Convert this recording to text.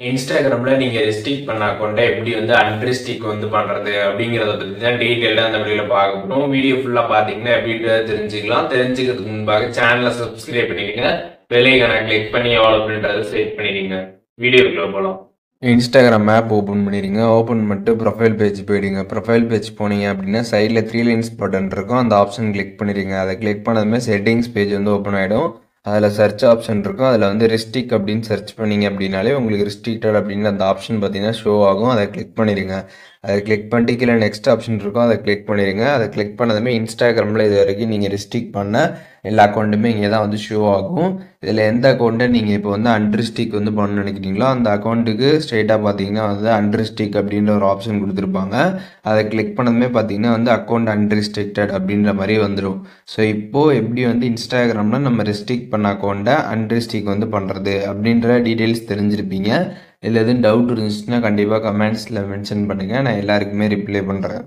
இன்ஸ்டாகிராம்ல நீங்க ரெஸ்ட்ரிக்ட் பண்ண அக்கௌண்ட்ட எப்படி வந்து அன்ரெஸ்ட்ரிக்ட் வந்து பண்றது அப்படிங்கிறத பத்தி தான் டீட்டெயிலா அந்த வீடியோல பார்க்க போறோம். வீடியோ ஃபுல்லா பார்த்தீங்கன்னா எப்படின்றத தெரிஞ்சுக்கலாம். தெரிஞ்சுக்கிறதுக்கு முன்பாக சேனலை சப்ஸ்கிரைப் பண்ணிடுங்க. பெல் ஐகானை கிளிக் பண்ணி ஆல் அப்படின்றத செட் பண்ணிடுங்க. வீடியோக்குள்ள போகலாம். இன்ஸ்டாகிராம் ஆப் ஓப்பன் பண்ணிடுங்க. ஓப்பன் பண்ணிட்டு ப்ரொஃபைல் பேஜ் போயிடுங்க. ப்ரொஃபைல் பேஜ் போனீங்க அப்படின்னா சைடில் 3 லைன்ஸ் பட்டன் இருக்கும். அந்த ஆப்ஷன் கிளிக் பண்ணிடுங்க. அதை கிளிக் பண்ணதுமே செட்டிங்ஸ் பேஜ் வந்து ஓப்பன் ஆகிடும். அதில் சர்ச் ஆப்ஷன் இருக்கும். அதில் வந்து ரெஸ்ட்ரிக்ட் அப்படின்னு சர்ச் பண்ணிங்க அப்படின்னாலே உங்களுக்கு ரெஸ்ட்ரிக்டட் அப்படின்னு அந்த ஆப்ஷன் பார்த்தீங்கன்னா ஷோ ஆகும். அதை கிளிக் பண்ணிடுங்க. அதை கிளிக் பண்ணிட்டு கீழே நெக்ஸ்ட் ஆப்ஷன் இருக்கும். அதை கிளிக் பண்ணிடுங்க. அதை கிளிக் பண்ணதுமே இன்ஸ்டாகிராமில் இது வரைக்கும் நீங்கள் ரெஸ்ட்ரிக்ட் பண்ண எல்லா அக்கௌண்ட்டுமே இங்கே தான் வந்து ஷோ ஆகும். இதில் எந்த அக்கௌண்ட்டை நீங்கள் இப்போ வந்து அன்ரெஸ்ட்ரிக்ட் வந்து பண்ண நினைக்கிறீங்களோ அந்த அக்கௌண்ட்டுக்கு ஸ்ட்ரெயிட்டாக பார்த்தீங்கன்னா வந்து அன்ரெஸ்ட்ரிக்ட் அப்படின்ற ஒரு ஆப்ஷன் கொடுத்துருப்பாங்க. அதை கிளிக் பண்ணதுமே பார்த்தீங்கன்னா வந்து அக்கௌண்ட் அன்ரெஸ்ட்ரிக்டட் அப்படின்ற மாதிரி வந்துடும். ஸோ இப்போது எப்படி வந்து இன்ஸ்டாகிராமில் நம்ம ரெஸ்ட்ரிக்ட் பண்ண அக்கௌண்ட்டை அன்ரெஸ்ட்ரிக்ட் வந்து பண்ணுறது அப்படின்ற டீட்டெயில்ஸ் தெரிஞ்சிருப்பீங்க. இல்லை எதுவும் டவுட் இருந்துச்சுன்னா கண்டிப்பாக கமெண்ட்ஸில் மென்ஷன் பண்ணுங்கள். நான் எல்லாருக்குமே ரிப்ளை பண்ணுறேன்.